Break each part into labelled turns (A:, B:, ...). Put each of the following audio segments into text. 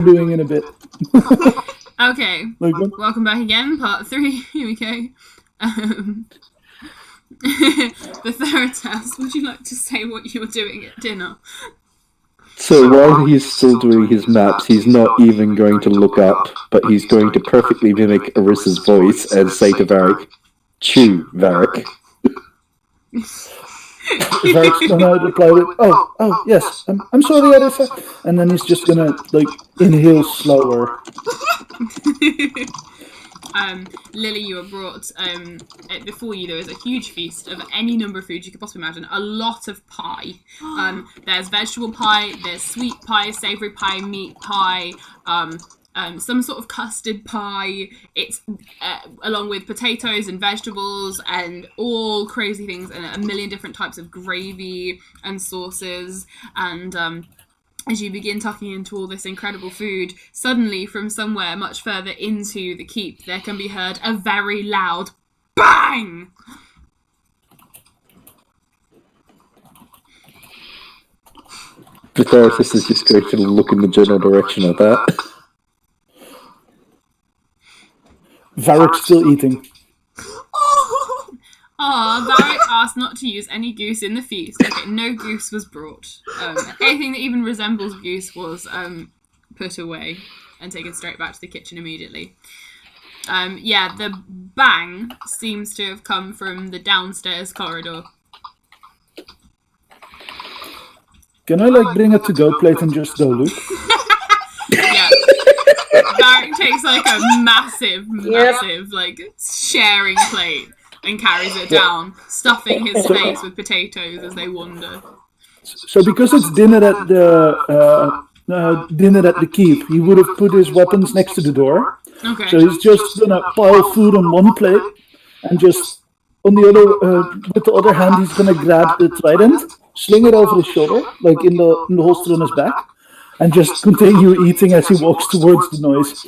A: doing in a bit.
B: Okay,
A: Like,
B: welcome back again, part 3. Here we go. The Theratas, would you like to say what you were doing at dinner?
C: So while he's still doing his maps, he's not even going to look up, but he's going to perfectly mimic Arissa's voice and say to Varric, "Chew, Varric."
A: Varric's gonna reply with, oh, yes, I'm sorry, Arissa. And then he's just gonna, like, inhale slower.
B: Lily, you were brought, before you there is a huge feast of any number of foods you could possibly imagine. A lot of pie. There's vegetable pie, there's sweet pie, savoury pie, meat pie, some sort of custard pie. It's along with potatoes and vegetables and all crazy things and a million different types of gravy and sauces. And as you begin tucking into all this incredible food, suddenly from somewhere much further into the keep, there can be heard a very loud bang!
C: The therapist is just going to look in the general direction of that.
A: Varric's still eating.
B: Varric asked not to use any goose in the feast. Okay, no goose was brought. Anything that even resembles goose was put away and taken straight back to the kitchen immediately. The bang seems to have come from the downstairs corridor.
A: Can I, like, bring a to-go plate and just go, Luke?
B: Yeah. Varric takes, like, a massive, like, sharing plate and carries it down, stuffing his face with potatoes as they wander.
A: So because it's dinner at the keep, he would have put his weapons next to the door.
B: Okay.
A: So he's just gonna pile food on one plate, and just on the other, with the other hand, he's gonna grab the trident, sling it over his shoulder, like in the holster on his back, and just continue eating as he walks towards the noise.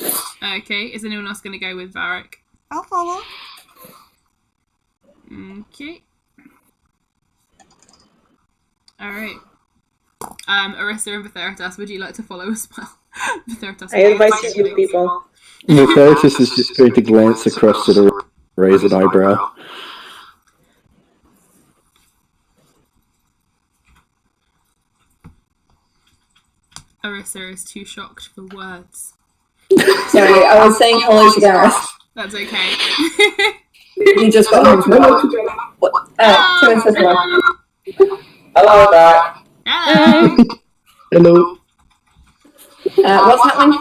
B: Okay, is anyone else gonna go with Varric?
D: I'll follow.
B: Okay. Alright. Arissa and Vitheritas, would you like to follow as well?
E: I invite you people.
C: The therapist is just going to glance across to the raise an eyebrow.
B: Arissa is too shocked for words.
E: Sorry, I was saying hello to Gareth.
B: That's okay.
E: He just got home from work. Hello back.
B: Hello!
C: Hello.
E: What's happening?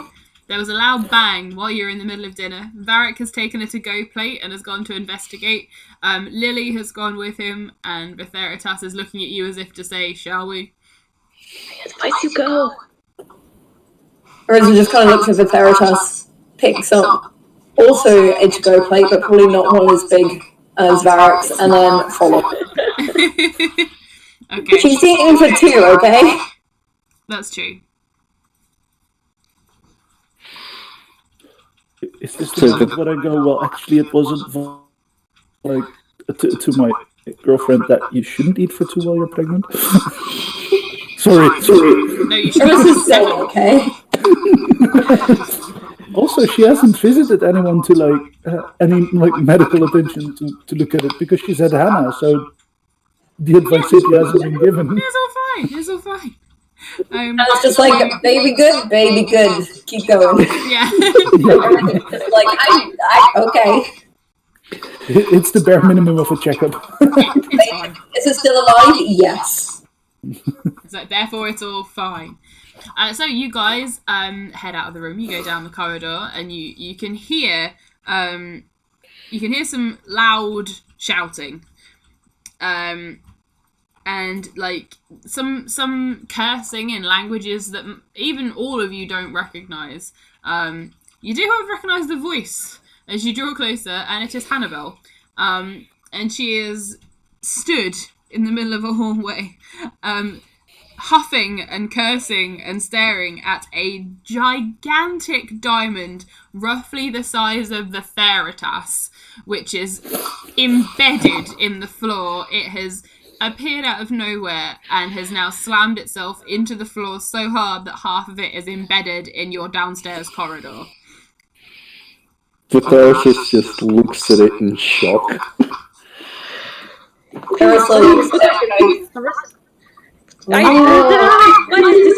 B: There was a loud bang while you were in the middle of dinner. Varric has taken a to-go plate and has gone to investigate. Lily has gone with him, and Vitheritas is looking at you as if to say, shall we?
E: Where'd you go? Arisa just kind of looks at Vitheritas, picks up also a to-go plate, but probably not one as big as Varric's, and then follow.
B: Okay.
E: She's eating for 2, okay?
B: That's true.
A: Is this the moment where I go, well, actually, it wasn't, like, to my girlfriend that you shouldn't eat for 2 while you're pregnant? Sorry.
B: No, you should.
E: Arisa's so okay.
A: Also, she hasn't visited anyone to, like, any, like, medical attention to look at it, because she's had Hannah, so the advice simply hasn't been given.
B: It's all fine.
E: And it's just like, baby good, keep going.
B: Yeah.
E: Like, okay.
A: It's the bare minimum of a checkup.
B: It's fine.
E: Is it still alive? Yes.
B: So therefore, it's all fine. So you guys head out of the room. You go down the corridor, and you can hear some loud shouting, and like some cursing in languages that even all of you don't recognize. You do, however, recognize the voice as you draw closer, and it is Hannibal. And she is stood in the middle of a hallway, huffing and cursing and staring at a gigantic diamond roughly the size of the Theratas, which is embedded in the floor. It has appeared out of nowhere and has now slammed itself into the floor so hard that half of it is embedded in your downstairs corridor.
C: The therapist just looks at it in shock.
D: Why is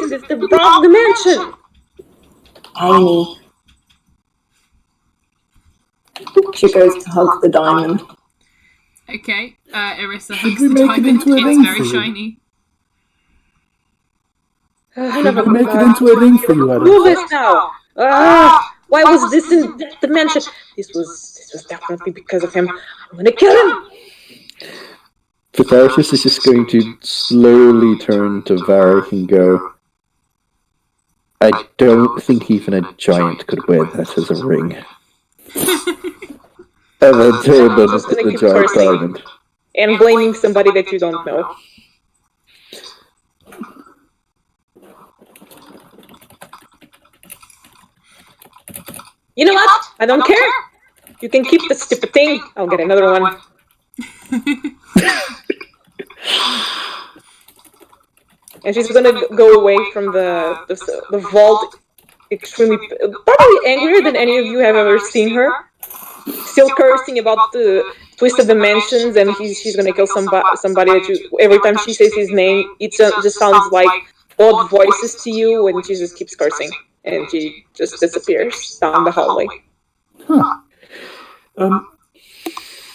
D: this in the wrong dimension?
E: Tiny. She goes to hug the diamond.
B: Okay, Irissa
A: Should
B: hugs
A: we
B: the
A: make it
B: diamond.
A: into a
B: It's
A: ring
B: very
A: for you?
B: shiny.
A: Should we make it into a ring for you,
D: Do
A: Adam?
D: this now. Why was this in that dimension? This was definitely because of him. I'm gonna kill him.
C: The therapist is just going to slowly turn to Varric and go, I don't think even a giant could wear that as a ring. And then turn
D: I'm
C: and
D: just
C: look at
D: gonna
C: the
D: keep
C: giant
D: cursing.
C: diamond.
D: And blaming somebody that you don't know. You know what? I don't care. You can keep the stupid thing. I'll get another one. And she's gonna go away from the vault, extremely, probably angrier than any of you have ever seen her. Still cursing about the twisted dimensions, and she's gonna kill somebody that you. Every time she says his name, it just sounds like odd voices to you, and she just keeps cursing, and she just disappears down the hallway.
A: Huh.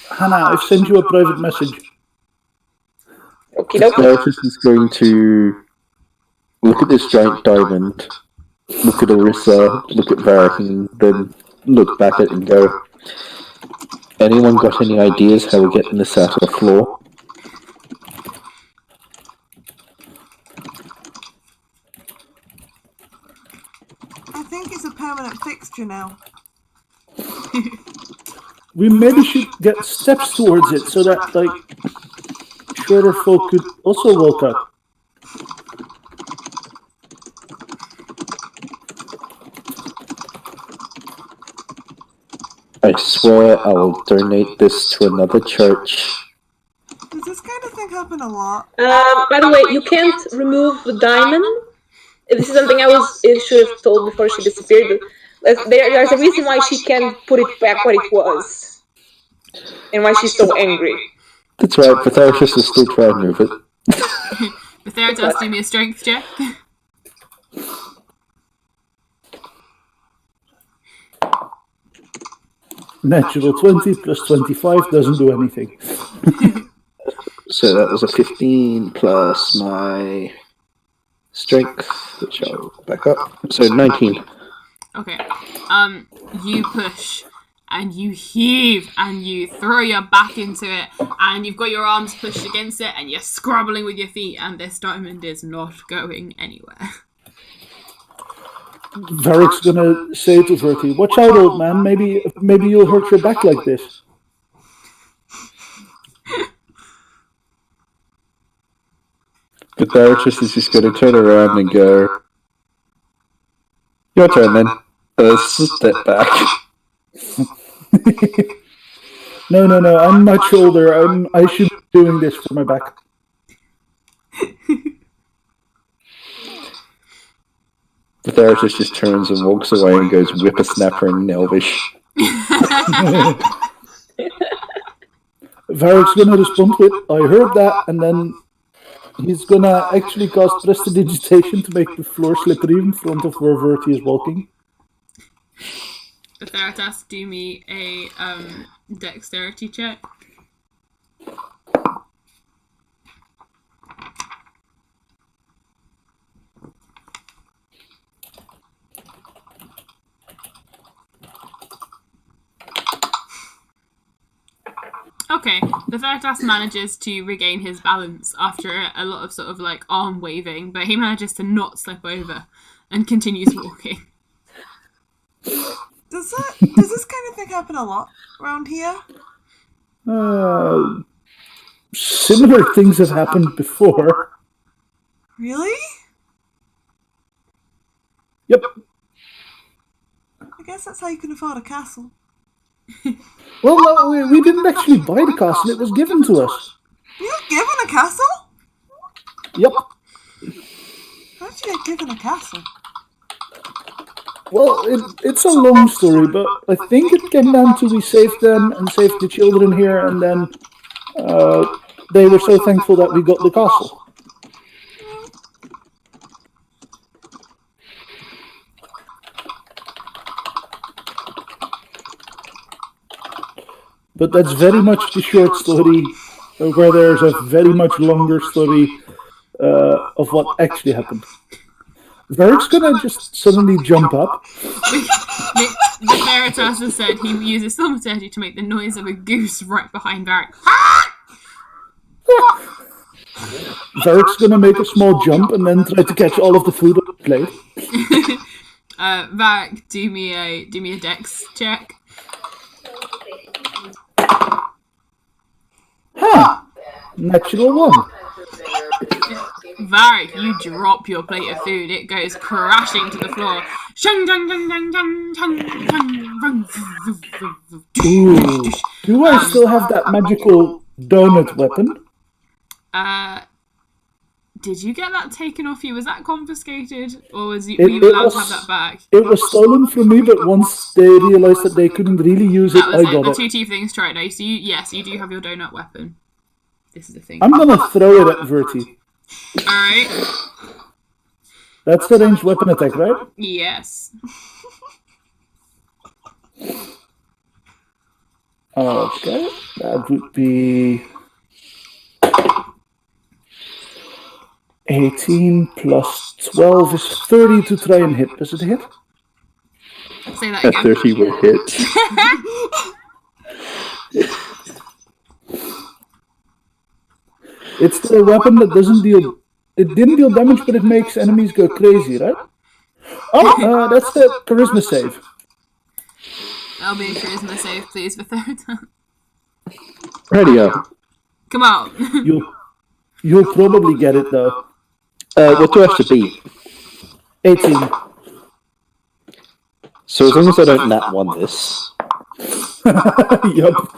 A: Hannah, I've sent you a private message.
D: Okie
C: The
D: dokie.
C: therapist is going to look at this giant diamond, look at Orissa, look at Varric, and then look back at it and go, anyone got any ideas how we're getting this out of the floor?
F: I think it's a permanent fixture now.
A: We maybe should get steps towards it so that, like, shorter folk could also walk up.
C: I swear I will donate this to another church.
F: Does this kind of thing happen a lot?
D: By the way, you can't remove the diamond. This is something I should have told before she disappeared. There's a reason why she can't put it back what it was, and why she's so angry.
C: That's right, the therapist is still trying to move it.
B: The Theratos, do me a strength check.
A: Natural 20 plus 25 doesn't do anything.
C: So that was a 15 plus my strength, which I'll back up. So 19.
B: Okay. You push and you heave and you throw your back into it and you've got your arms pushed against it and you're scrabbling with your feet and this diamond is not going anywhere.
A: Varric's gonna say to Verti, watch out, old man, maybe you'll hurt your back like this.
C: The therapist is just going to turn around and go, your turn then. Step back.
A: No, I'm much older. I should be doing this for my back.
C: The therapist just turns and walks away and goes whippersnapper in Elvish.
A: Varric's gonna respond with, I heard that, and then he's gonna actually cast prestidigitation to make the floor slippery in front of where Verti is walking.
B: The Theratos, do me a dexterity check. Okay, the Theratos manages to regain his balance after a lot of sort of like arm waving, but he manages to not slip over and continues walking.
F: Does this kind of thing happen a lot around here?
A: Similar things have happened before.
F: Really?
A: Yep.
F: I guess that's how you can afford a castle.
A: Well, no, we didn't actually buy the castle, it was given to us.
F: You were given a castle?
A: Yep.
F: How did you get given a castle?
A: Well, it's a long story, but I think it came down to we saved them and saved the children here, and then they were so thankful that we got the castle. But that's very much the short story, where there's a very much longer story of what actually happened. Varric's gonna just suddenly jump up.
B: The Veritas has said he uses thaumaturgy to make the noise of a goose right behind Varric.
A: Varric's gonna make a small jump and then try to catch all of the food on the plate.
B: Varric, do me a dex check.
A: Huh. Natural 1.
B: Varric, you drop your plate of food. It goes crashing to the floor.
A: Ooh. Do I still have that magical donut weapon?
B: Did you get that taken off you? Was that confiscated? Or were you allowed to have that back?
A: It was stolen from me, but once they realized that they couldn't really use it, I got
B: the
A: it.
B: two teeth things tried. No, so yes, you do have your donut weapon. This is the thing.
A: I'm gonna throw it at Verti.
B: Alright.
A: That's the ranged weapon attack, right?
B: Yes.
A: Okay, that would be 18 plus 12 is 30 to try and hit. Does it hit?
B: Say that
C: A
B: again.
C: 30 will hit.
A: It's the weapon that doesn't deal... It didn't deal damage, but it makes enemies go crazy, right? Oh, that's the charisma save.
B: That'll be a charisma save, please, for third time.
C: Radio.
B: Come on.
A: You'll probably get it, though.
C: What do I have to beat?
A: 18.
C: So as long as I don't nat 1 this.
A: Yup.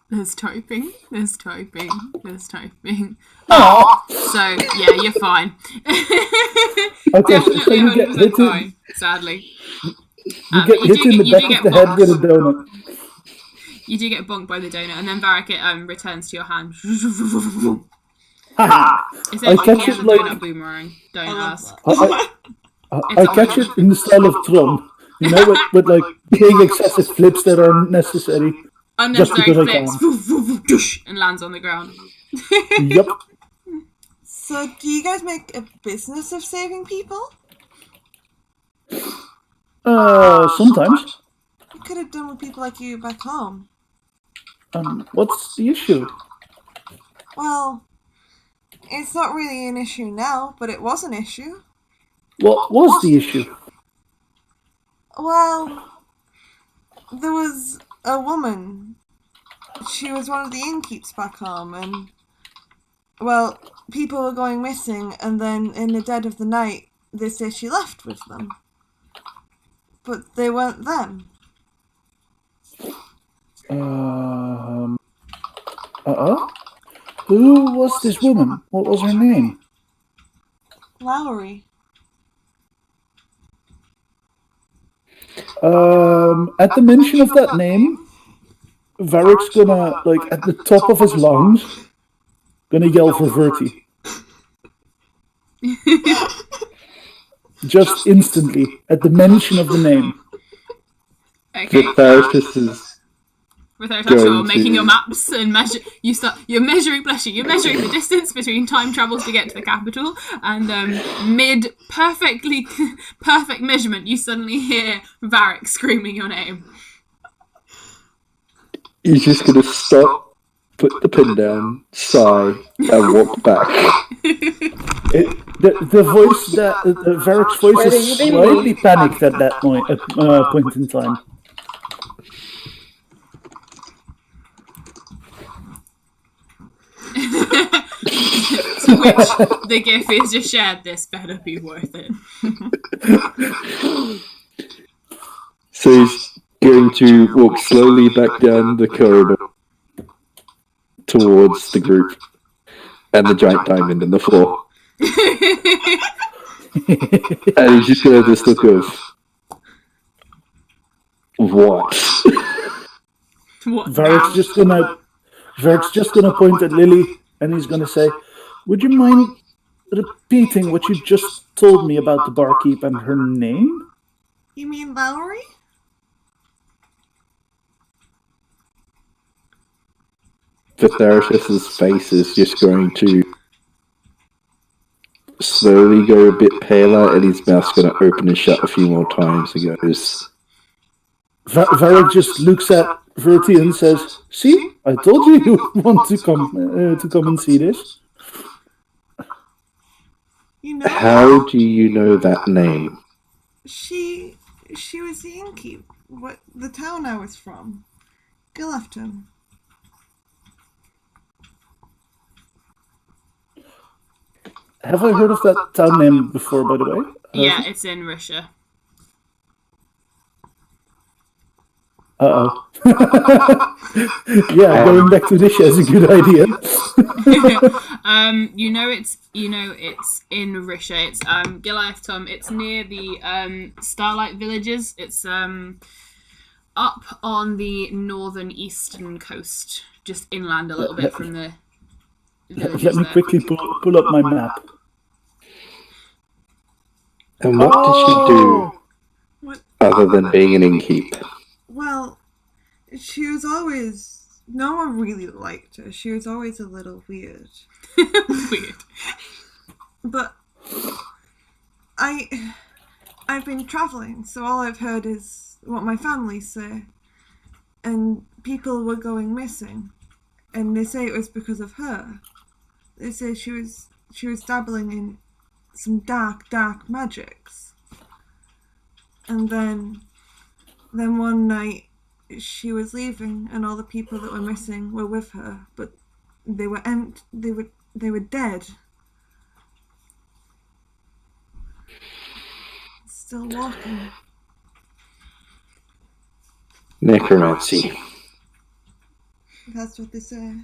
B: There's typing.
A: Aww.
B: So, yeah, you're fine.
A: Okay, so
B: Definitely
A: you get
B: 100%
A: hit in,
B: fine, sadly.
A: you get hit in the back of the head with a donut.
B: You do get bonked by the donut, and then Varric, it returns to your hand.
A: Haha!
B: It's
A: I
B: like
A: catch
B: a
A: it like...
B: donut boomerang. Don't ask.
A: I catch it in the style of Tron. You know, with like big excessive flips that are unnecessary.
B: Unnecessary
A: because I
B: flips, and lands on the ground.
A: Yep.
F: So, do you guys make a business of saving people?
A: Sometimes.
F: You could have done with people like you back home.
A: What's the issue?
F: Well, it's not really an issue now, but it was an issue.
A: What was the issue?
F: Well, there was a woman. She was one of the innkeeps back home, and, well, people were going missing, and then in the dead of the night, they say she left with them. But they weren't them.
A: Who was this woman? What was her name?
F: Lowry.
A: At the mention of that name, Varric's gonna, like, at the top of his lungs, gonna yell for Verti. Just instantly, at the mention of the name.
B: Okay.
C: This is
B: Without actually
C: going
B: making
C: to-
B: your maps and you're measuring the distance between time travels to get to the capital, and mid perfect measurement, you suddenly hear Varric screaming your name.
C: You're just gonna stop, put the pin down, sigh, and walk back.
A: The voice that Varric's voice is slightly panicked at that point in time.
B: to which the GIF is just shared. This better be worth it.
C: So he's going to walk slowly back down the corridor towards the group and the giant diamond in the floor. And he's just going to have this look of, what?
B: What
A: Varric's
B: now?
A: just gonna point at Lily, and he's gonna say, "Would you mind repeating what you just told me about the barkeep and her name?"
F: You mean Valerie?
C: Vitharicus's face is just going to slowly go a bit paler, and his mouth's going to open and shut a few more times and goes,
A: Varric just looks at Verti and says, "See, I told you you want to come and see this."
F: You know,
C: how do you know that name?
F: she was the innkeep. What the town I was from, Gilafton.
A: Have I heard of that town name before, by the way?
B: Yeah, it's in Russia.
A: Uh-oh. Yeah, going back to Russia is a good idea.
B: You know it's in Russia. It's Gilafton. It's near the Starlight Villages. It's up on the northern eastern coast, just inland a little bit from the villages.
A: Let me
B: there.
A: quickly pull up my map.
C: And what did she do
F: What?
C: other than being an innkeep?
F: Well, she was always. No one really liked her. She was always a little weird.
B: Weird.
F: But I've been traveling, so all I've heard is what my family say. And people were going missing, and they say it was because of her. They say she was dabbling in some dark magics. And then one night she was leaving, and all the people that were missing were with her, but they were they were dead. Still walking.
C: Necromancy.
F: That's what they say.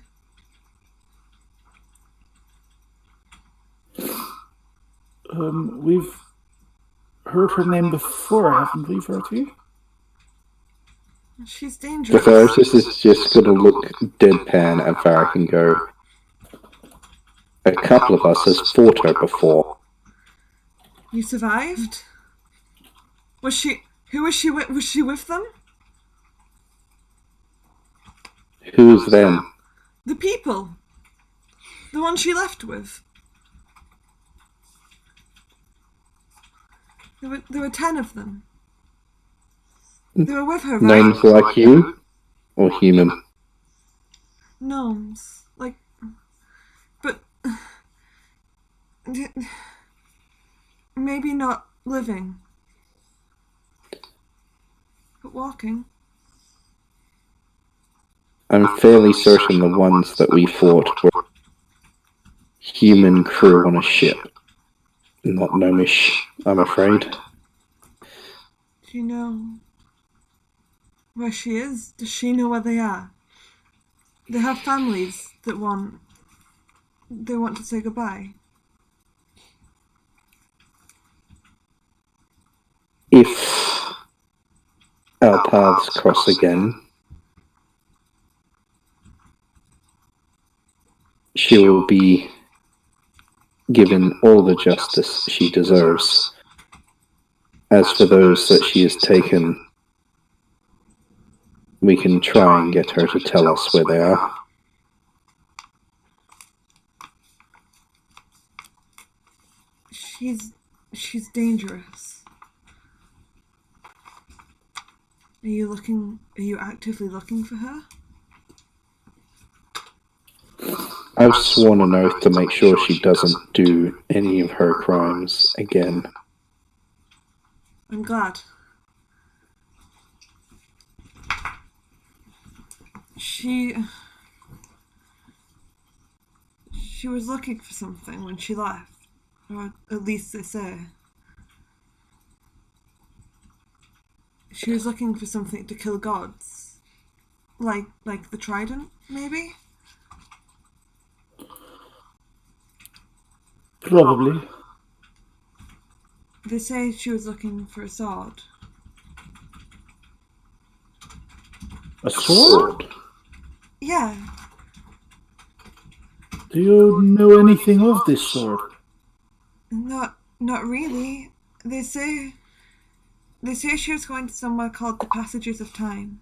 A: We've heard her name before, haven't we, Verti?
F: She's dangerous.
C: Vitharicus is just going to look deadpan at Varric and go, a couple of us has fought her before.
F: You survived? Was she? Who was she with? Was she with them?
C: Who's them?
F: The people. The one she left with. There were 10 of them. They were with her, right?
C: Names like you? Or human?
F: Gnomes. Like, but maybe not living, but walking.
C: I'm fairly certain the ones that we fought were human crew on a ship. Not gnomish, I'm afraid.
F: Do you know where she is? Does she know where they are? They have families that want to say goodbye.
C: If our paths cross again, she will be given all the justice she deserves. As for those that she has taken, we can try and get her to tell us where they are.
F: She's dangerous. Are you actively looking for her?
C: I've sworn an oath to make sure she doesn't do any of her crimes again.
F: I'm glad. she was looking for something when she left. Or at least they say. She was looking for something to kill gods. Like the trident, maybe?
A: Probably.
F: They say she was looking for a sword.
A: A sword?
F: Yeah.
A: Do you know anything of this sword?
F: Not really. They say she was going to somewhere called the Passages of Time.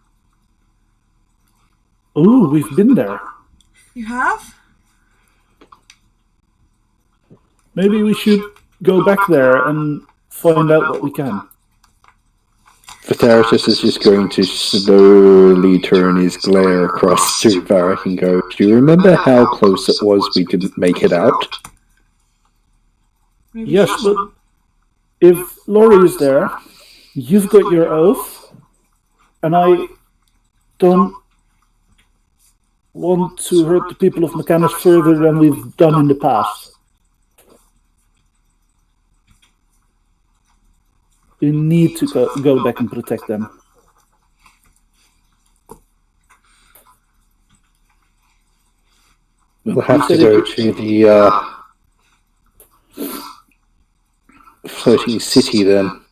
A: Ooh, we've been there.
F: You have?
A: Maybe we should go back there and find out what we can.
C: Vatharitus is just going to slowly turn his glare across to Varric and go, do you remember how close it was we didn't make it out?
F: Maybe
A: Yes,
F: she-
A: but if Laurie is there, you've got your oath, and I don't want to hurt the people of Mechanus further than we've done in the past. We need to go back and protect them.
C: We'll have to go to the floating city then.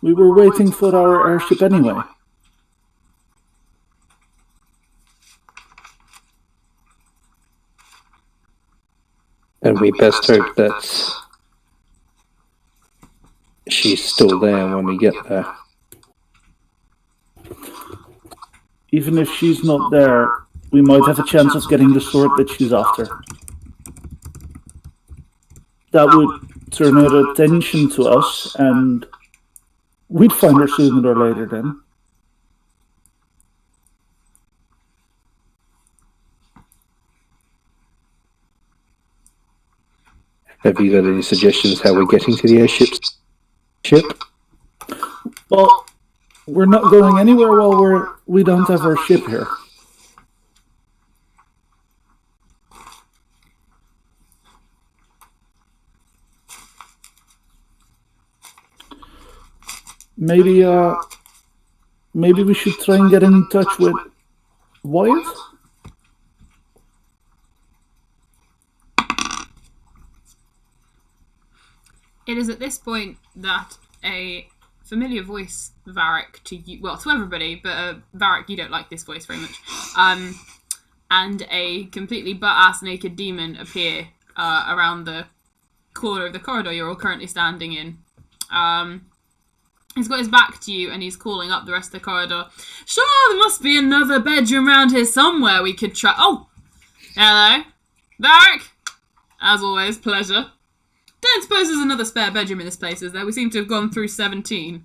A: We were waiting for our airship anyway.
C: And we best hope that she's still there when we get there.
A: Even if she's not there, we might have a chance of getting the sword that she's after. That would turn her attention to us, and we'd find her sooner or later then.
C: Have you got any suggestions how we're getting to the airship?
A: Well, we're not going anywhere while we don't have our ship here. Maybe we should try and get in touch with Wyatt?
B: It is at this point that a familiar voice, Varric, to you, well, to everybody, but Varric, you don't like this voice very much, and a completely butt-ass naked demon appear around the corner of the corridor you're all currently standing in. He's got his back to you and he's calling up the rest of the corridor. Sure, there must be another bedroom around here somewhere we could try. Oh! Hello? Varric? As always, pleasure. Don't suppose there's another spare bedroom in this place, is there? We seem to have gone through 17.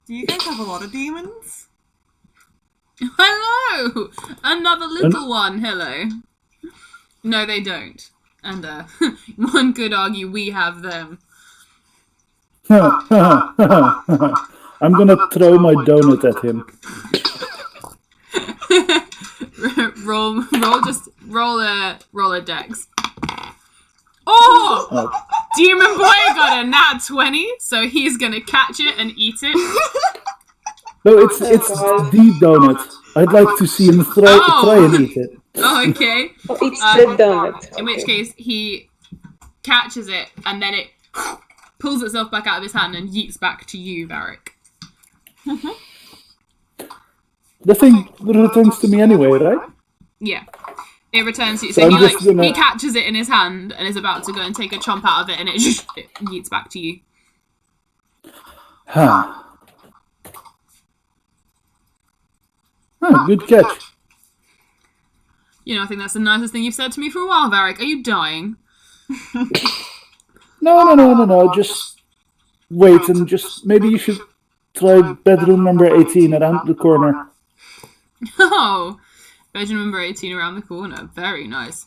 F: Do you guys have a lot of demons?
B: Hello! Another little one, hello. No, they don't. And, one could argue we have them.
A: I'm gonna throw my donut at him. roll a dex. Oh! Demon Boy got a nat 20, so he's gonna catch it and eat it. No, it's the donut. I'd like to see him try and eat it.
B: Oh, okay.
D: Oh, it's the donut.
B: In which case, he catches it, and then it pulls itself back out of his hand and yeets back to you, Varric.
A: The thing returns to me anyway, right?
B: Yeah. It returns to you.
A: So
B: So
A: I'm
B: he catches it in his hand and is about to go and take a chomp out of it, and it yeets back to you.
A: Huh. Good catch.
B: You know, I think that's the nicest thing you've said to me for a while, Varric. Are you dying?
A: No. Just wait and just maybe you should try bedroom number 18 around the corner.
B: Oh, bedroom number 18 around the corner. Very nice.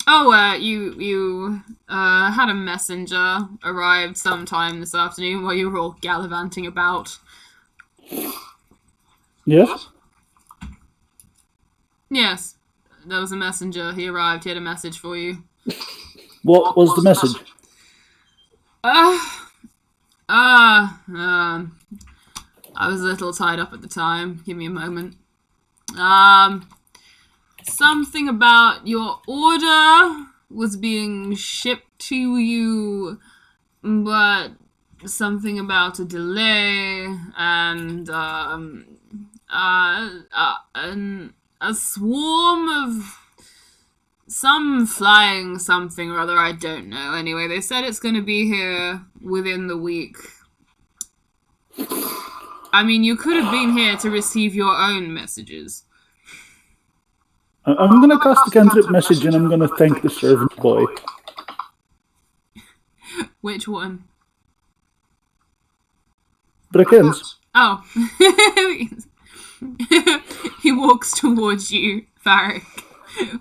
B: Oh, you had a messenger arrived sometime this afternoon while you were all gallivanting about.
A: Yes?
B: Yes, there was a messenger. He arrived. He had a message for you.
A: What was the message?
B: I was a little tied up at the time. Give me a moment. Something about your order was being shipped to you, but something about a delay and a swarm of some flying something or other. I don't know. Anyway, they said it's going to be here within the week. I mean, you could have been here to receive your own messages.
A: I'm going to cast the cantrip message and I'm going to thank the servant boy.
B: Which one?
A: Brekens.
B: Oh. He walks towards you, Varric,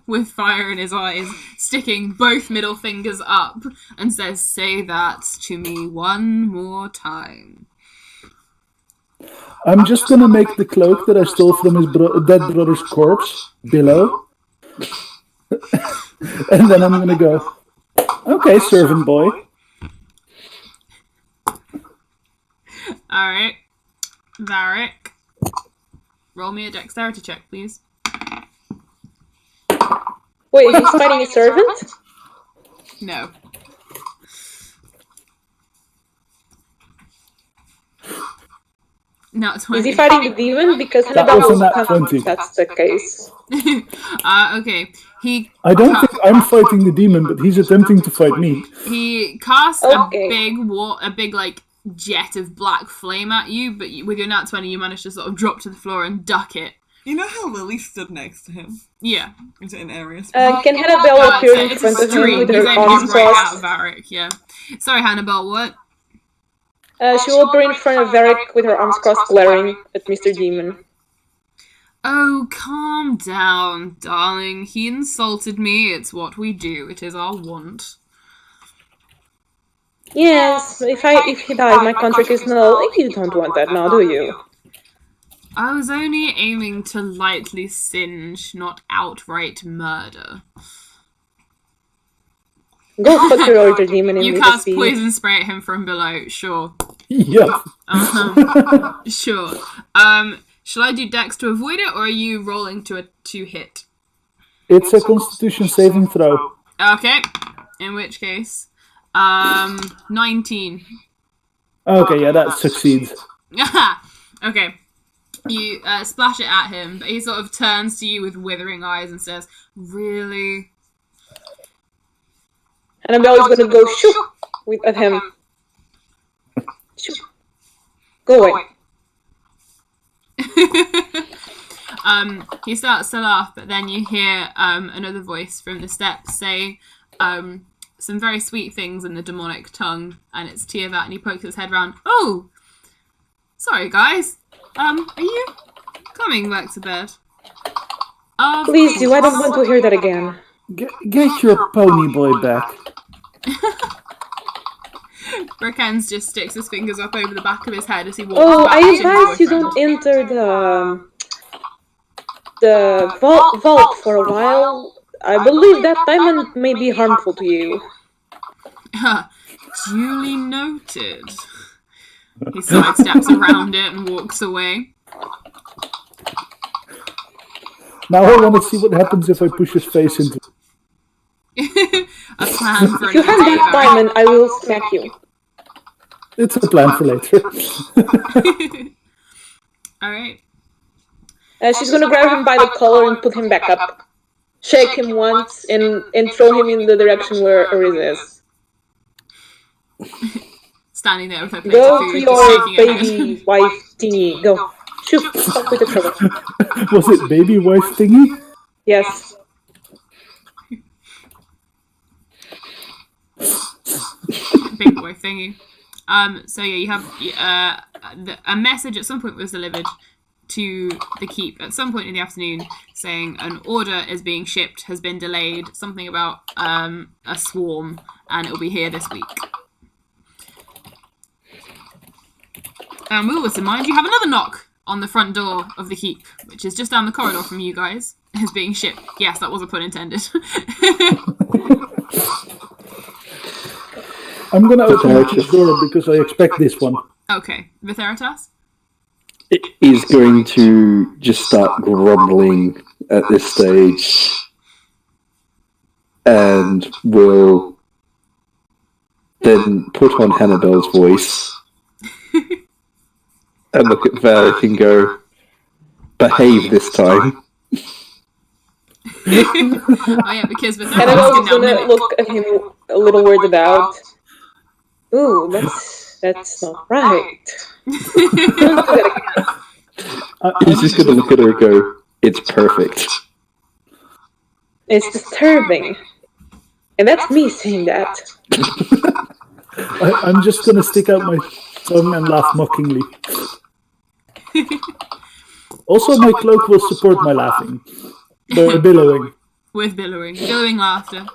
B: with fire in his eyes, sticking both middle fingers up, and says, "Say that to me one more time."
A: I'm just going to make the cloak that I stole from his dead brother's corpse below. And then I'm going to go, "Okay, servant boy."
B: Alright. Varric, roll me a dexterity check, please.
D: Wait, he's fighting a servant?
B: No. Not 20.
D: Is he fighting the demon? Because
A: That
D: Hannibal
A: was a
D: will
A: nat
D: come
A: 20.
D: if that's the case.
B: Okay.
A: I don't think I'm fighting the demon, but he's attempting to fight me.
B: He casts
D: Okay.
B: a big like jet of black flame at you, but with your nat 20 you manage to sort of drop to the floor and duck it.
F: You know how Lily stood next to him?
B: Yeah.
F: Is it an area?
D: Can Hannibal appear in front of him with her arms
B: He's right out of
D: crossed?
B: Varric, yeah. Sorry, Hannibal, what?
D: She will appear in front of Varric with her arms crossed, glaring at Mr. Demon.
B: Oh, calm down, darling. He insulted me. It's what we do. It is our want.
D: Yes, if he dies, my contract is null. You don't want that now, do you?
B: I was only aiming to lightly singe, not outright murder.
D: Go fuck your older demon in
B: You
D: me,
B: cast
D: speed.
B: poison spray at him from below, sure.
A: Yeah.
B: Sure. Shall I do dex to avoid it, or are you rolling to hit?
A: It's a constitution saving throw.
B: Okay. In which case, 19.
A: Okay, yeah, that succeeds.
B: Okay. You splash it at him, but he sort of turns to you with withering eyes and says, "Really?"
D: And Hannibal is gonna go shoot at him. Shoot. Go away.
B: He starts to laugh, but then you hear another voice from the steps say some very sweet things in the demonic tongue, and it's Tiavat, and he pokes his head round. "Oh, sorry guys. Are you coming back to bed?"
D: Please do, I don't want to hear that again.
A: Get your pony boy back.
B: Brekens just sticks his fingers up over the back of his head as he walks
D: Oh,
B: back
D: I
B: to his
D: advise you
B: boyfriend.
D: don't enter the vault for a while. I believe that diamond may be harmful to you.
B: Duly noted. He sidesteps around it and walks away.
A: Now I want to see what happens if I push his face into it.
B: A plan for
D: If you
B: another
D: have
B: day.
D: that diamond, I will smack you.
A: It's a plan for later.
B: Alright.
D: She's gonna grab him by the collar and put him back up. Shake him once and throw him in the direction where Ariza is.
B: Standing there with her plate
D: Go
B: of
D: to
B: food,
D: your
B: just shaking her
D: baby
B: head.
D: wife thingy. Go. Shoot. Stop with the trouble.
A: Was it baby wife thingy?
D: Yes.
B: Big boy thingy. So yeah, you have a message at some point was delivered to the keep at some point in the afternoon saying an order is being shipped, has been delayed, something about a swarm, and it'll be here this week. We'll also mind you have another knock on the front door of the keep, which is just down the corridor from you guys. is being shipped. Yes, that was a pun intended.
A: I'm gonna open the door because I expect this one.
B: Okay, Vitheritas?
C: Is going to just start grumbling at this stage and will then put on Hannibal's voice and look at Varric and go, behave this time.
B: Oh yeah, because Vitheritas
D: Hannibal's
B: can now
D: gonna
B: mimic.
D: look at him a little weirded out. Ooh, that's not right.
C: He's just going to look at her and go, it's perfect.
D: It's disturbing. And that's me saying that.
A: I'm just gonna stick out my tongue and laugh mockingly. Also, my cloak will support my laughing. By billowing.
B: With billowing laughter.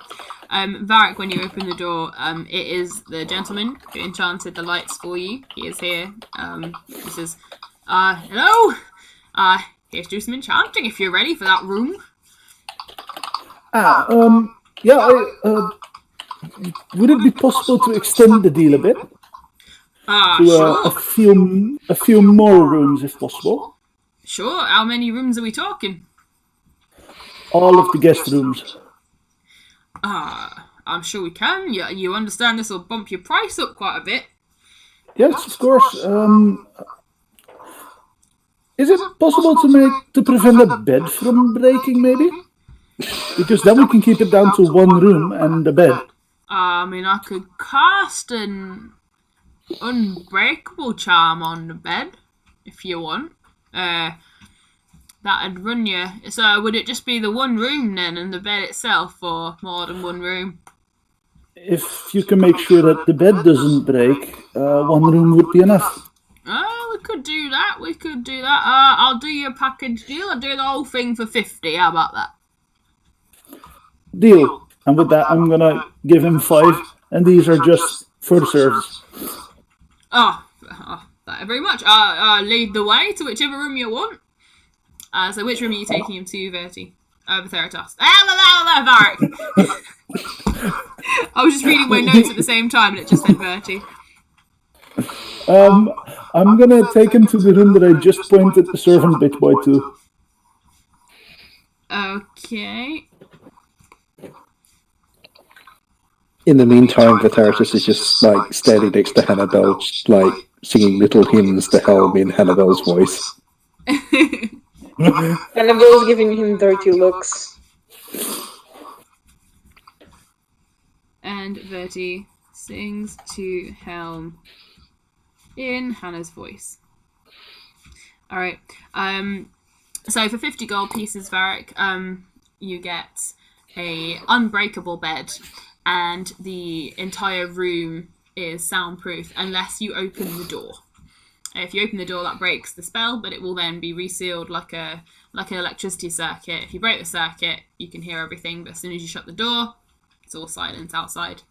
B: Varric, when you open the door, it is the gentleman who enchanted the lights for you. He is here. He says, hello? Here's to do some enchanting if you're ready for that room.
A: Would it be possible to extend the deal a bit? To
B: Sure.
A: a few more rooms, if possible?
B: Sure, how many rooms are we talking?
A: All of the guest rooms.
B: I'm sure we can. You understand this will bump your price up quite a bit.
A: Yes, of course. Is it possible to prevent a bed from breaking, maybe? Because then we can keep it down to one room and a bed.
B: I mean, I could cast an unbreakable charm on the bed, if you want. That'd run you. So would it just be the one room then, and the bed itself, or more than one room?
A: If you can make sure that the bed doesn't break, one room would be enough.
B: We could do that. I'll do you a package deal. I'll do the whole thing for 50. How about that?
A: Deal. And with that, I'm gonna give him 5, and these are just for the service.
B: Thank you very much. Lead the way to whichever room you want. So which room are you taking him to, Verti? Vitheritas. Varric! I was just reading my notes at the same time, and it just said Verti.
A: I'm gonna take him to the room that I just pointed the servant bitch boy to.
B: Okay.
C: In the meantime, Vitheritas is just like standing next to Hannibal, just, like singing little hymns to Helm in Hannibal's voice.
D: Hannibal's giving him dirty looks.
B: And Verti sings to Helm in Hannah's voice. Alright. So for 50 gold pieces, Varric, you get a unbreakable bed, and the entire room is soundproof unless you open the door. If you open the door, that breaks the spell, but it will then be resealed like an electricity circuit. If you break the circuit, you can hear everything, but as soon as you shut the door, it's all silent outside.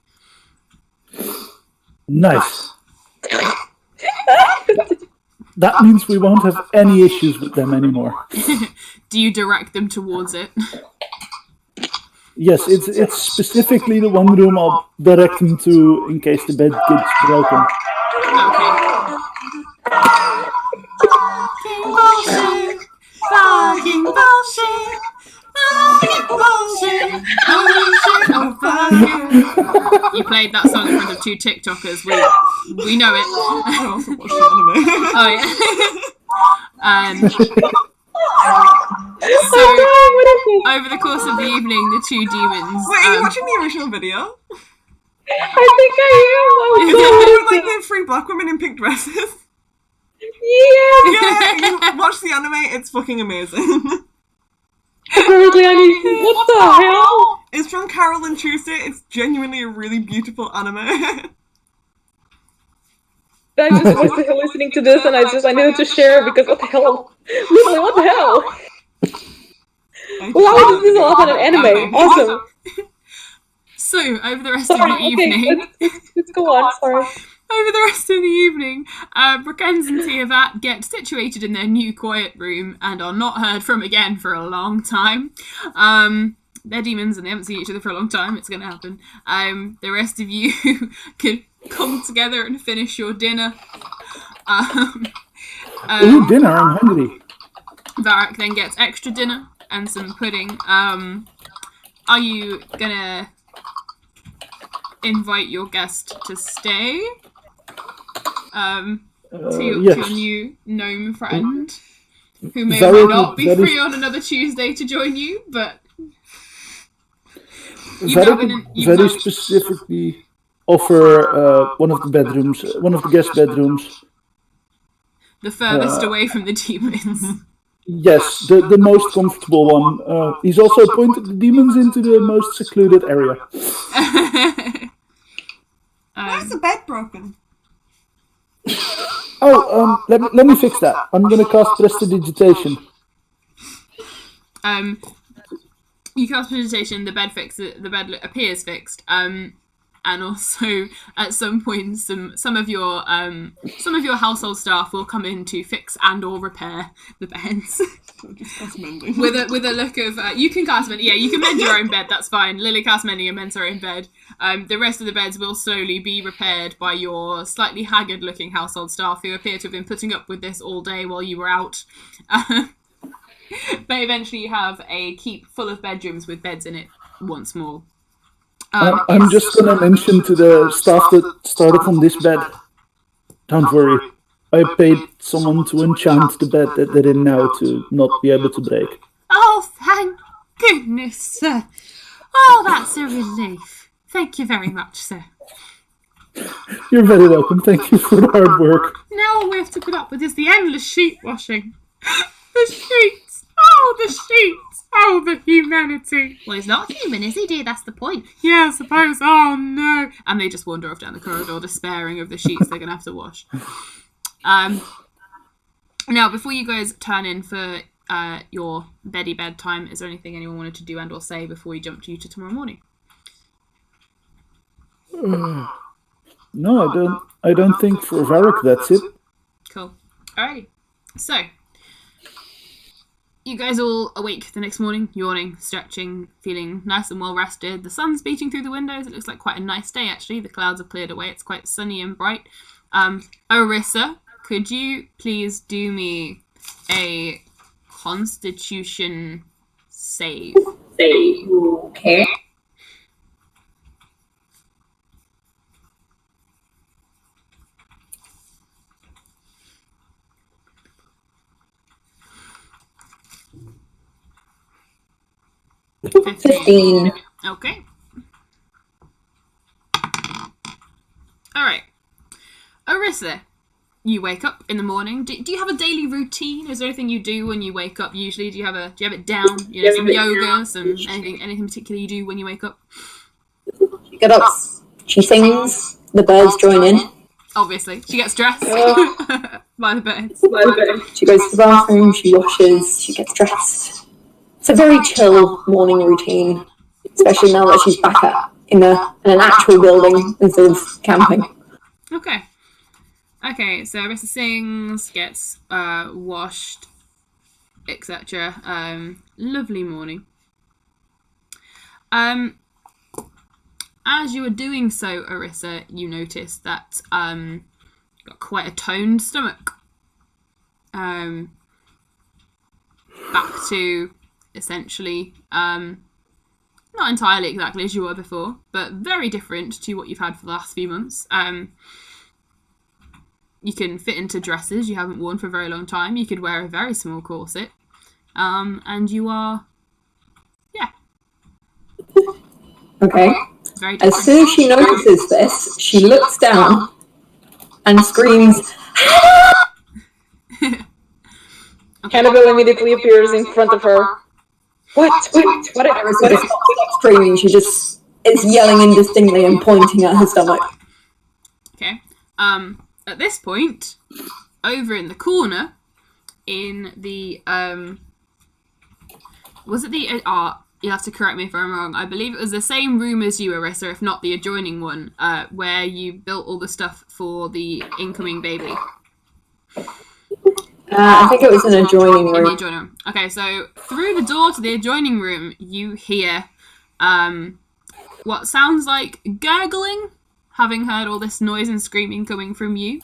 A: Nice. That means we won't have any issues with them anymore.
B: Do you direct them towards it?
A: Yes, it's specifically the one room I'll direct them to in case the bed gets broken.
B: Okay. Fucking bullshit. You played that song in front of 2 TikTokers. We know it.
F: I also watched the anime.
B: So over the course of the evening, the 2 demons.
F: Wait, are you watching the original video?
D: I think I am.
F: With, like the 3 black women in pink dresses.
D: Yeah.
F: Yeah, you watch the anime. It's fucking amazing.
D: Apparently, what the hell?
F: It's from Carol and Tuesday. It's genuinely a really beautiful anime.
D: I just was listening to this, and I needed to share because what the hell? Literally, what the hell? Wow, this is a lot on an anime. Awesome.
B: So over the rest of the evening,
D: let's go on. Sorry.
B: Over the rest of the evening, Brookens and Tiavat get situated in their new quiet room and are not heard from again for a long time. They're demons and they haven't seen each other for a long time. It's going to happen. The rest of you can come together and finish your dinner.
A: Ooh, dinner, I'm hungry.
B: Varric then gets extra dinner and some pudding. Are you going to invite your guest to stay? To your new gnome friend, who may or may not be free on another Tuesday to join you, but
A: very specifically offer one of the guest bedrooms.
B: The furthest away from the demons.
A: Yes, the most comfortable one. He's also pointed the demons into the most secluded area.
F: Where's the bed broken?
A: Let me fix that. I'm going to cast Prestidigitation.
B: You cast Prestidigitation, the bed appears fixed. And also at some point some of your household staff will come in to fix and or repair the beds. with a look of you can cast mending. Yeah, you can mend your own bed, that's fine. Lily casts mending and mends her own bed. The rest of the beds will slowly be repaired by your slightly haggard looking household staff who appear to have been putting up with this all day while you were out. But eventually you have a keep full of bedrooms with beds in it once more.
A: I'm just going to mention to the staff that started on this bed, don't worry, I paid someone to enchant the bed that they're in now to not be able to break.
B: Oh, thank goodness, sir. Oh, that's a relief. Thank you very much, sir.
A: You're very welcome. Thank you for the hard work.
B: Now all we have to put up with is the endless sheet washing. The sheets. Oh, the sheets. Oh, the humanity. Well, he's not human, is he, dear? That's the point. Yeah, I suppose. Oh, no. And they just wander off down the corridor, despairing of the sheets they're going to have to wash. Now, before you guys turn in for your bedtime, is there anything anyone wanted to do and or say before we jump to tomorrow morning?
A: No, I don't think for Varric that's it.
B: Cool. Alrighty. So, you guys all awake the next morning, yawning, stretching, feeling nice and well rested. The sun's beating through the windows. It looks like quite a nice day, actually. The clouds have cleared away. It's quite sunny and bright. Orissa, could you please do me a Constitution save?
E: Okay. $15.
B: Okay. Alright. Orissa, you wake up in the morning. Do you have a daily routine? Is there anything you do when you wake up usually? Do you have it down? You know, some yoga, some anything particular you do when you wake up?
E: She gets up, she sings, the birds join in.
B: Obviously. She gets dressed by the birds.
E: She goes to the bathroom, she washes, she gets dressed. It's a very chill morning routine, especially now that she's back in an actual building instead of camping.
B: Okay, so Orissa sings, gets washed, etc. Lovely morning. As you were doing so, Orissa, you notice that you've got quite a toned stomach. Back to essentially not entirely exactly as you were before, but very different to what you've had for the last few months. You can fit into dresses you haven't worn for a very long time. You could wear a very small corset. And you are,
E: Okay.
B: very different.
E: As soon as she notices this, she looks down and screams,
D: Hannibal immediately appears in front of her. What?
E: Orissa just stops screaming. She just is yelling indistinctly and pointing at her stomach.
B: Okay. At this point, over in the corner, in the was it the you'll have to correct me if I'm wrong. I believe it was the same room as you, Arissa, if not the adjoining one, where you built all the stuff for the incoming baby.
E: I think it was an adjoining
B: In the
E: room.
B: adjoining room. Okay, so through the door to the adjoining room, you hear what sounds like gurgling, having heard all this noise and screaming coming from you.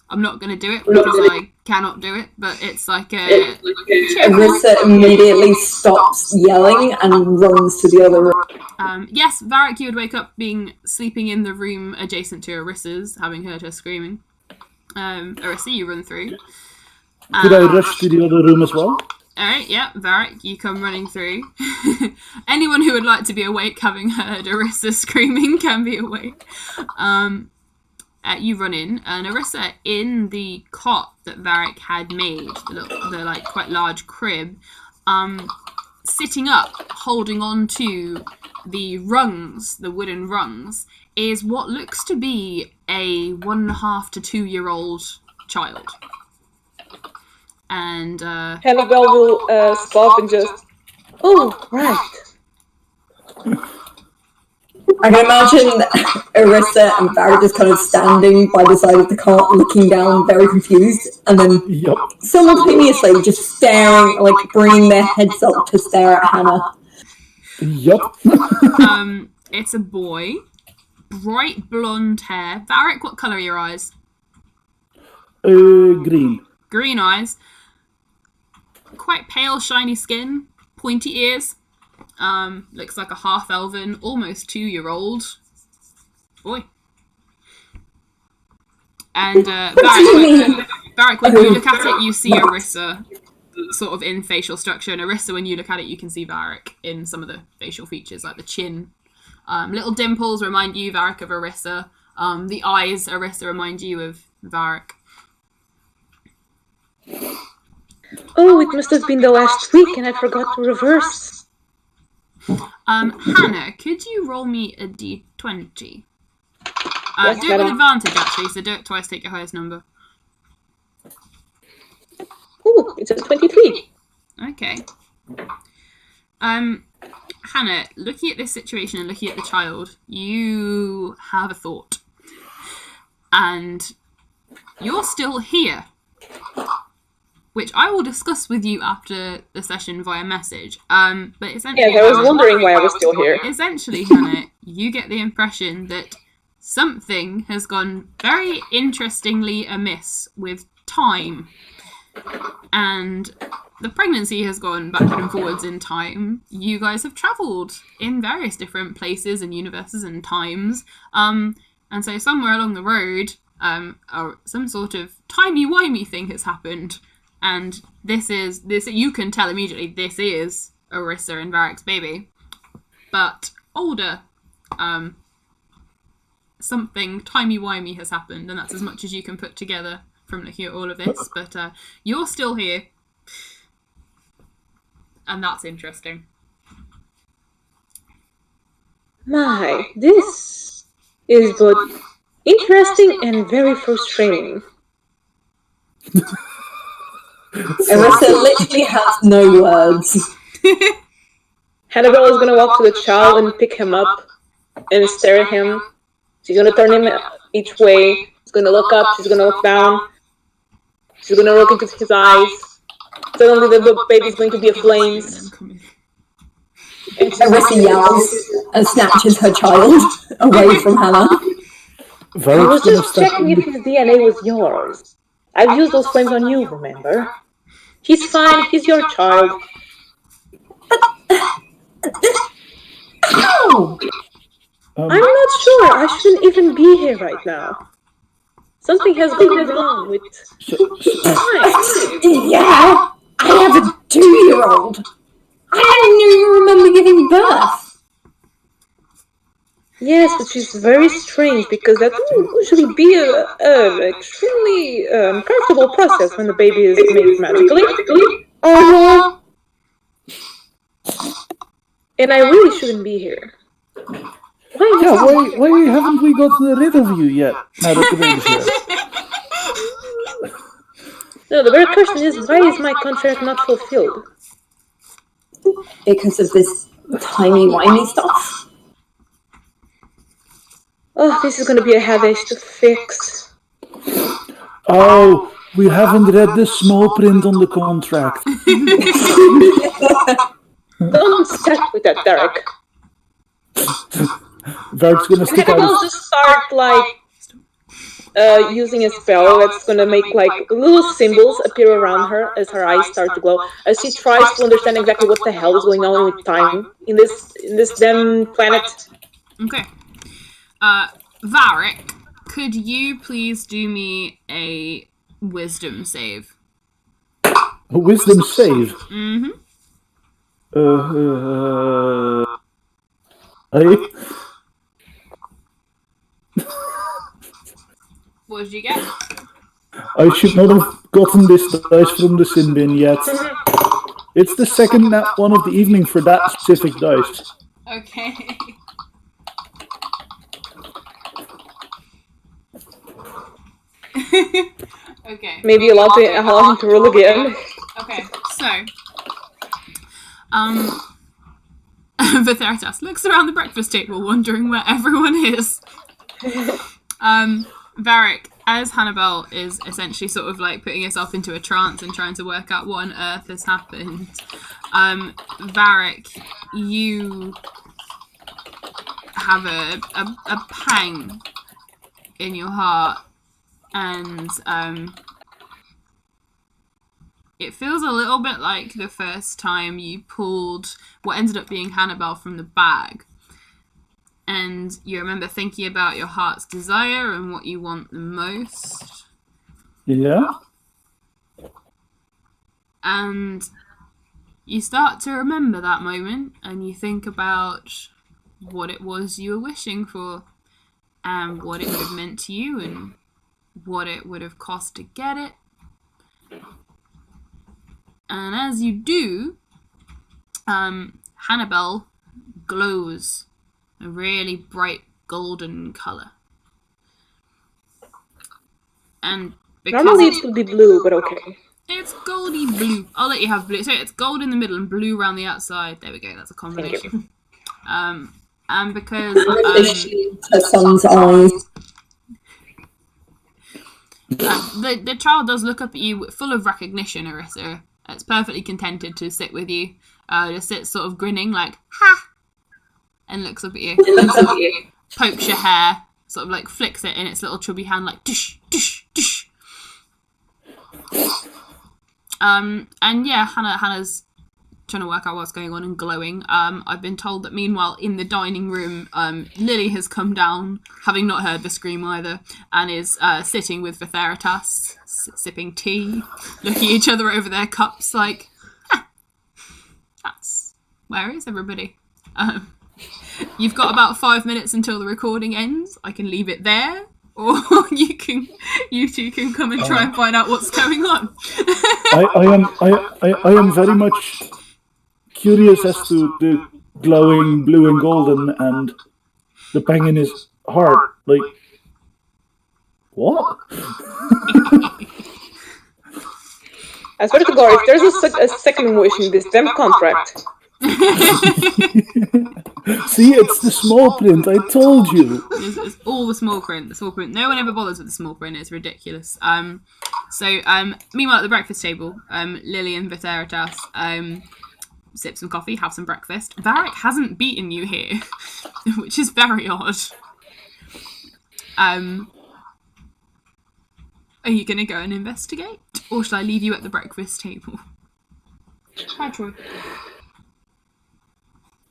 B: I'm not going to do it because I cannot do it, but it's like a...
E: Arissa immediately stops yelling and runs to the other room.
B: Yes, Varric, you would wake up being sleeping in the room adjacent to Arissa's, having heard her screaming. Arissa, you run through.
A: Could I rush to the other room as well?
B: Alright, yeah, Varric, you come running through. Anyone who would like to be awake having heard Arissa screaming can be awake. You run in, and Arissa, in the cot that Varric had made, the like quite large crib, sitting up, holding on to the rungs, the wooden rungs, is what looks to be a 1.5 to 2 year old child. And
D: Hannibal will stop and just, oh, right.
E: I can imagine Arissa and Barrett just kind of standing by the side of the cart, looking down, very confused, and then simultaneously just staring, like bringing their heads up to stare at Hannah.
B: It's a boy, bright blonde hair. Varric, what colour are your eyes?
A: Green.
B: Green eyes. Quite pale, shiny skin, pointy ears. Looks like a half-elven, almost 2-year-old boy. And Varric, when you look at it, you see Arissa sort of in facial structure, and Arissa, when you look at it, you can see Varric in some of the facial features, like the chin. Little dimples remind you, Varric, of Arissa. The eyes, Arissa, remind you of Varric.
D: Oh, it must have been the last week and I forgot to reverse.
B: Hannah, could you roll me a d20?
D: Yes,
B: do it with advantage, actually, so do it twice, take your highest number.
D: Ooh, it's a 23.
B: Okay. Hannah, looking at this situation and looking at the child, you have a thought. And you're still here. Which I will discuss with you after the session via message. But essentially,
D: Yeah, I was wondering why I was still here.
B: Essentially, Hannah, you get the impression that something has gone very interestingly amiss with time. And the pregnancy has gone backward and forwards in time. You guys have travelled in various different places and universes and times. And so somewhere along the road, some sort of timey-wimey thing has happened. And this you can tell immediately this is Arissa and Varric's baby. But older. Something timey-wimey has happened, and that's as much as you can put together from looking at all of this. But you're still here. And that's interesting.
D: My, this is both interesting and very frustrating.
E: Arissa literally has no words.
D: Hannibal is gonna walk to the child and pick him up and stare at him. She's gonna turn him each way. She's gonna look up, she's gonna look down. She's gonna look into his eyes. Suddenly the baby's going to be aflames.
E: Arissa yells and snatches her child away from Hannah.
D: I was just checking if his DNA was yours. I've used those flames on you, remember? He's fine, he's your child.
E: Ow!
D: I'm not sure, I shouldn't even be here right now. Something has gone wrong with...
E: Yeah, I have a 2-year-old. I didn't even remember giving birth.
D: Yes, but she's very strange because that would usually be an extremely comfortable process when the baby is made magically. And I really shouldn't be here.
A: Why haven't we gotten rid of you yet? Now that the baby's here.
D: No, the very question is, why is my contract not fulfilled?
E: because of this timey-wimey stuff.
D: Oh, this is gonna be a headache to fix.
A: Oh, we haven't read the small print on the contract.
D: Don't start with that, Derek.
A: Varric's gonna stick out
D: Hannibal
A: his...
D: just start using a spell that's gonna make little symbols appear around her as her eyes start to glow, as she tries to understand exactly what the hell is going on with time in this damn planet.
B: Okay. Varric, could you please do me a wisdom save?
A: A wisdom save?
B: Mm-hmm.
A: Hey?
B: What did you get?
A: I should not have gotten this dice from the sin bin yet. It's the second nat one of the evening for that specific dice.
B: Okay. Okay.
D: Maybe allow him to roll again.
B: Okay, so Vitheritas looks around the breakfast table wondering where everyone is. Varric, as Hannibal is essentially sort of like putting herself into a trance and trying to work out what on earth has happened, Varric, you have a pang in your heart, and it feels a little bit like the first time you pulled what ended up being Hannibal from the bag. And you remember thinking about your heart's desire and what you want the most.
A: Yeah?
B: And you start to remember that moment, and you think about what it was you were wishing for, and what it would have meant to you, and what it would have cost to get it. And as you do, Hannibal glows a really bright golden colour. And because
D: Normally it would be blue, but okay.
B: it's goldy blue. I'll let you have blue. So it's gold in the middle and blue around the outside. There we go, that's a combination. And because
E: Her son's eyes.
B: the child does look up at you full of recognition, Arissa. It's perfectly contented to sit with you. Just sits sort of grinning like, ha! And looks up at you. And sort of pokes your hair, sort of like flicks it in its little chubby hand like, dish, dish, dish. And yeah, Hannah's trying to work out what's going on and glowing. I've been told that meanwhile in the dining room, Lily has come down, having not heard the scream either, and is sitting with Vitheritas, sipping tea, looking at each other over their cups like, that's... Where is everybody? You've got about 5 minutes until the recording ends. I can leave it there, or you two can come and try and find out what's going on.
A: I am very much curious as to the glowing blue and golden and the pang in his heart. Like, what?
D: I swear to God, if there's a second wish in this damn contract.
A: See, it's the small print, I told you.
B: It's all the small print. No one ever bothers with the small print. It's ridiculous. Meanwhile, at the breakfast table, Lily and Vitheritas sip some coffee, have some breakfast. Varric hasn't beaten you here, which is very odd. Are you going to go and investigate, or shall I leave you at the breakfast table? Hi, Troy.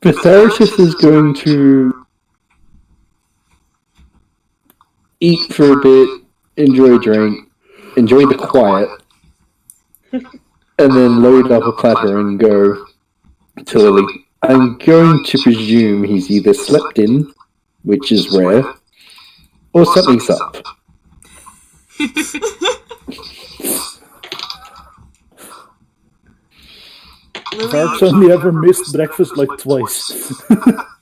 C: Vitheritas is going to eat for a bit, enjoy a drink, enjoy the quiet, and then load up a platter and go to Lily. I'm going to presume he's either slept in, which is rare, or something's up.
A: Varric's only ever missed breakfast like twice.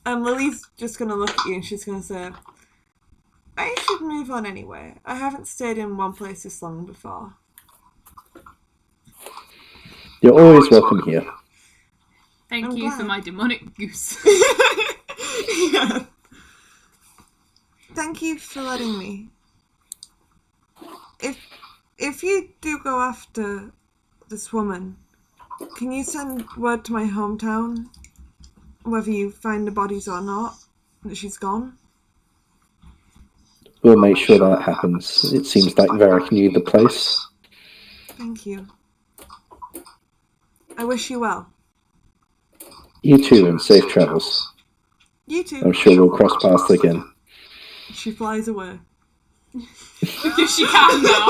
F: And Lily's just gonna look at you and she's gonna say, I should move on anyway. I haven't stayed in one place this long before.
C: You're always welcome here.
B: Thank Thank you for my demonic goose.
F: Yeah. Thank you for letting me. If you do go after this woman, can you send word to my hometown, whether you find the bodies or not, that she's gone?
C: We'll make sure that happens. It seems like Varric knew the place.
F: Thank you. I wish you well.
C: You too, and safe travels.
F: You too.
C: I'm sure we'll cross paths again.
F: She flies away.
B: Because she can now.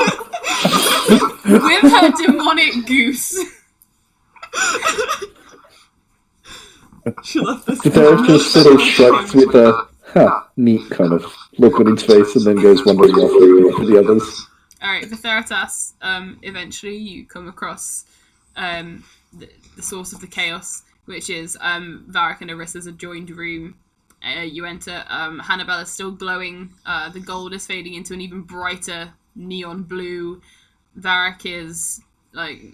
B: With her demonic goose.
F: She left this.
C: Varric just sort of shrugs with a neat kind of look on his face and then goes wandering off for the others.
B: Alright, Vitheritas, eventually you come across the source of the chaos, which is Varric and Arissa's adjoined room. You enter, Hannibal is still glowing, the gold is fading into an even brighter neon blue. Varric is like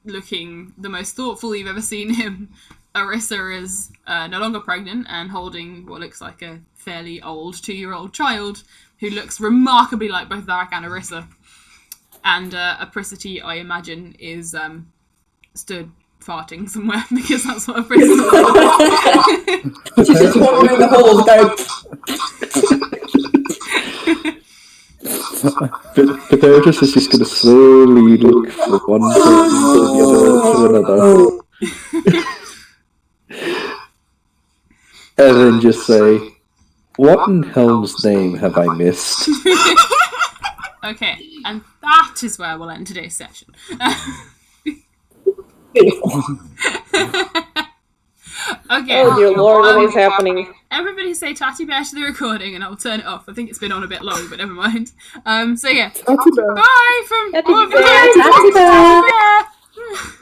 B: looking the most thoughtful you've ever seen him. Arissa is no longer pregnant and holding what looks like a fairly old 2-year-old child who looks remarkably like both Varric and Arissa. And Apricity, I imagine, is stood farting somewhere because that's what Apricity does.
E: She's just wandering the halls going.
C: Pythagoras is just going to slowly look from one person to the other to another. And then just say, what in hell's name have I missed?
B: Okay, and that is where we'll end today's session. Okay.
D: Oh dear lord, what is happening?
B: Everybody say Tatty Bear to the recording and I'll turn it off. I think it's been on a bit long, but never mind. So yeah.
A: Tatty Bear.
B: Bye from
D: Tatty
B: all of
D: Bear.
B: you.
E: Tatty Bear.
B: Tatty Bear.